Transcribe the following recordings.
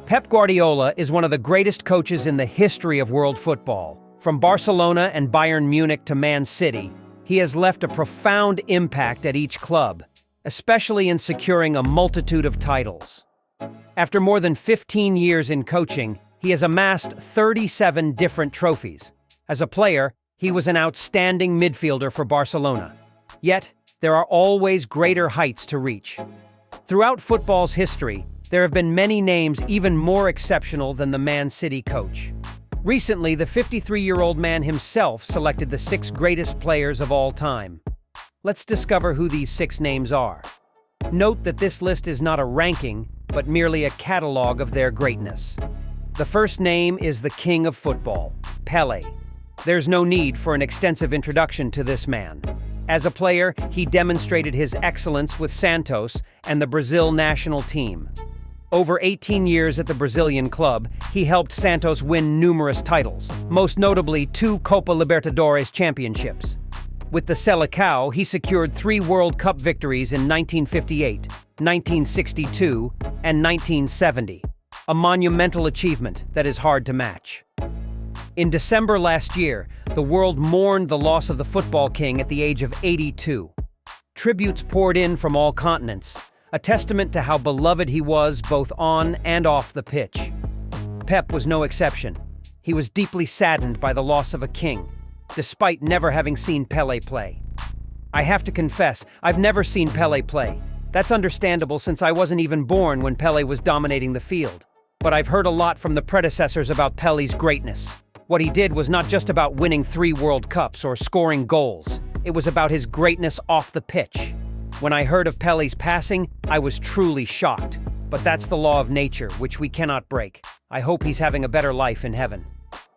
Pep Guardiola is one of the greatest coaches in the history of world football. From Barcelona and Bayern Munich to Man City, he has left a profound impact at each club, especially in securing a multitude of titles. After more than 15 years in coaching, he has amassed 37 different trophies. As a player, he was an outstanding midfielder for Barcelona. Yet, there are always greater heights to reach. Throughout football's history, there have been many names even more exceptional than the Man City coach. Recently, the 53-year-old man himself selected the 6 greatest players of all time. Let's discover who these 6 names are. Note that this list is not a ranking, but merely a catalog of their greatness. The first name is the king of football, Pele. There's no need for an extensive introduction to this man. As a player, he demonstrated his excellence with Santos and the Brazil national team. Over 18 years at the Brazilian club, he helped Santos win numerous titles, most notably 2 Copa Libertadores championships. With the Selecao, he secured 3 World Cup victories in 1958, 1962, and 1970, a monumental achievement that is hard to match. In December last year, the world mourned the loss of the football king at the age of 82. Tributes poured in from all continents, a testament to how beloved he was both on and off the pitch. Pep was no exception. He was deeply saddened by the loss of a king, despite never having seen Pele play. I have to confess, I've never seen Pele play. That's understandable since I wasn't even born when Pele was dominating the field. But I've heard a lot from the predecessors about Pele's greatness. What he did was not just about winning 3 World Cups or scoring goals. It was about his greatness off the pitch. When I heard of Pele's passing, I was truly shocked. But that's the law of nature, which we cannot break. I hope he's having a better life in heaven.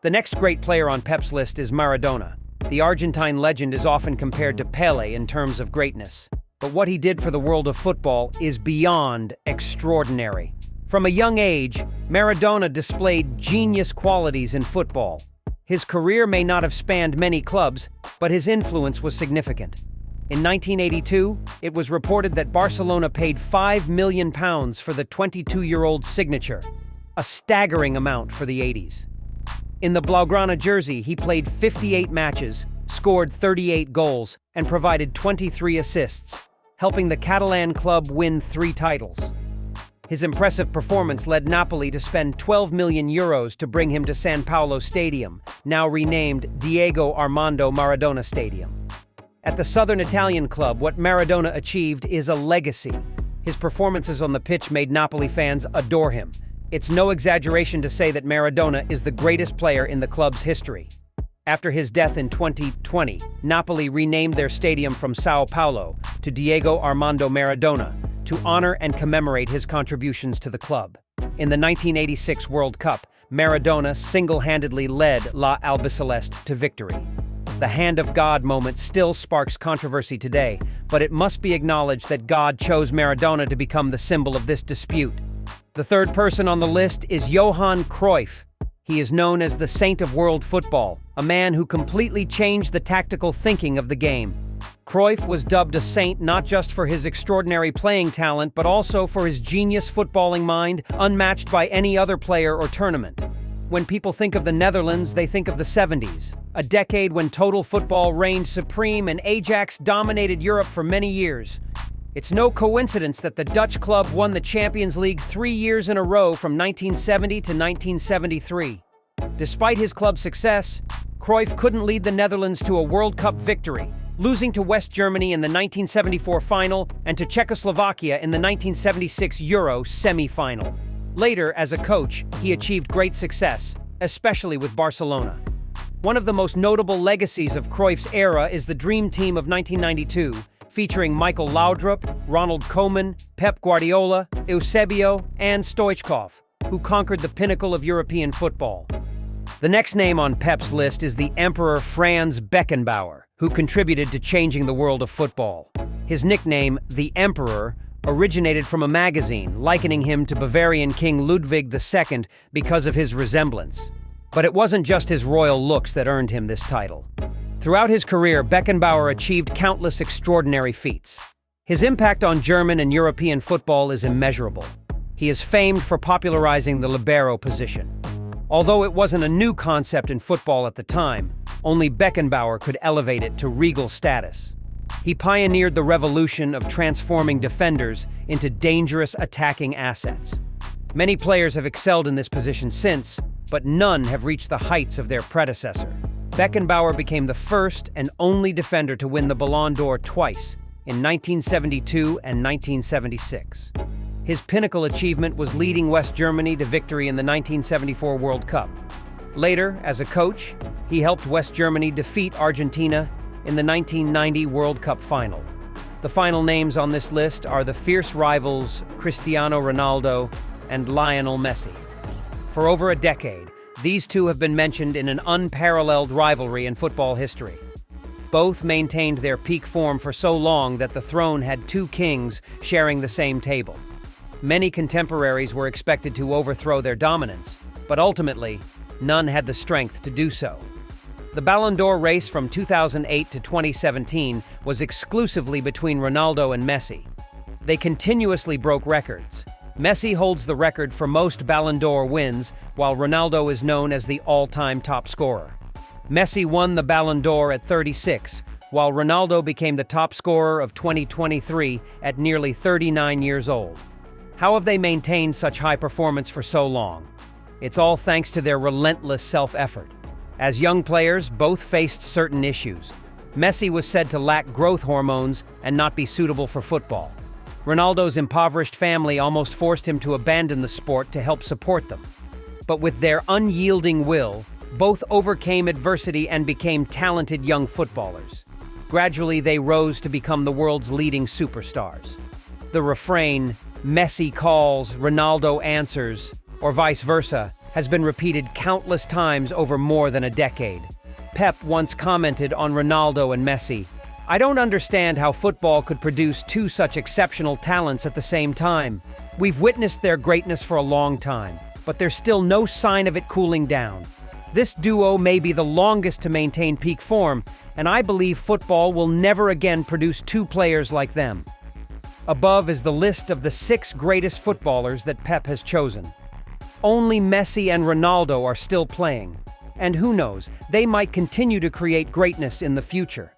The next great player on Pep's list is Maradona. The Argentine legend is often compared to Pele in terms of greatness. But what he did for the world of football is beyond extraordinary. From a young age, Maradona displayed genius qualities in football. His career may not have spanned many clubs, but his influence was significant. In 1982, it was reported that Barcelona paid £5 million for the 22-year-old signature, a staggering amount for the 80s. In the Blaugrana jersey, he played 58 matches, scored 38 goals, and provided 23 assists, helping the Catalan club win 3 titles. His impressive performance led Napoli to spend €12 million to bring him to San Paolo Stadium, now renamed Diego Armando Maradona Stadium. At the Southern Italian club, what Maradona achieved is a legacy. His performances on the pitch made Napoli fans adore him. It's no exaggeration to say that Maradona is the greatest player in the club's history. After his death in 2020, Napoli renamed their stadium from Sao Paulo to Diego Armando Maradona to honor and commemorate his contributions to the club. In the 1986 World Cup, Maradona single-handedly led La Albiceleste to victory. The hand of God moment still sparks controversy today, but it must be acknowledged that God chose Maradona to become the symbol of this dispute. The third person on the list is Johan Cruyff. He is known as the Saint of World Football, a man who completely changed the tactical thinking of the game. Cruyff was dubbed a saint not just for his extraordinary playing talent, but also for his genius footballing mind, unmatched by any other player or tournament. When people think of the Netherlands, they think of the 70s, a decade when total football reigned supreme and Ajax dominated Europe for many years. It's no coincidence that the Dutch club won the Champions League 3 years in a row from 1970 to 1973. Despite his club's success, Cruyff couldn't lead the Netherlands to a World Cup victory, losing to West Germany in the 1974 final and to Czechoslovakia in the 1976 Euro semi-final. Later, as a coach, he achieved great success, especially with Barcelona. One of the most notable legacies of Cruyff's era is the Dream Team of 1992, featuring Michael Laudrup, Ronald Koeman, Pep Guardiola, Eusebio, and Stoichkov, who conquered the pinnacle of European football. The next name on Pep's list is the Emperor Franz Beckenbauer, who contributed to changing the world of football. His nickname, the Emperor, originated from a magazine, likening him to Bavarian King Ludwig II because of his resemblance. But it wasn't just his royal looks that earned him this title. Throughout his career, Beckenbauer achieved countless extraordinary feats. His impact on German and European football is immeasurable. He is famed for popularizing the libero position. Although it wasn't a new concept in football at the time, only Beckenbauer could elevate it to regal status. He pioneered the revolution of transforming defenders into dangerous attacking assets. Many players have excelled in this position since, but none have reached the heights of their predecessor. Beckenbauer became the first and only defender to win the Ballon d'Or twice, in 1972 and 1976. His pinnacle achievement was leading West Germany to victory in the 1974 World Cup. Later, as a coach, he helped West Germany defeat Argentina in the 1990 World Cup final. The final names on this list are the fierce rivals Cristiano Ronaldo and Lionel Messi. For over a decade, these two have been mentioned in an unparalleled rivalry in football history. Both maintained their peak form for so long that the throne had two kings sharing the same table. Many contemporaries were expected to overthrow their dominance, but ultimately, none had the strength to do so. The Ballon d'Or race from 2008 to 2017 was exclusively between Ronaldo and Messi. They continuously broke records. Messi holds the record for most Ballon d'Or wins, while Ronaldo is known as the all-time top scorer. Messi won the Ballon d'Or at 36, while Ronaldo became the top scorer of 2023 at nearly 39 years old. How have they maintained such high performance for so long? It's all thanks to their relentless self-effort. As young players, both faced certain issues. Messi was said to lack growth hormones and not be suitable for football. Ronaldo's impoverished family almost forced him to abandon the sport to help support them. But with their unyielding will, both overcame adversity and became talented young footballers. Gradually, they rose to become the world's leading superstars. The refrain, "Messi calls, Ronaldo answers," or vice versa, has been repeated countless times over more than a decade. Pep once commented on Ronaldo and Messi, "I don't understand how football could produce two such exceptional talents at the same time. We've witnessed their greatness for a long time, but there's still no sign of it cooling down. This duo may be the longest to maintain peak form, and I believe football will never again produce two players like them." Above is the list of the 6 greatest footballers that Pep has chosen. Only Messi and Ronaldo are still playing, and who knows, they might continue to create greatness in the future.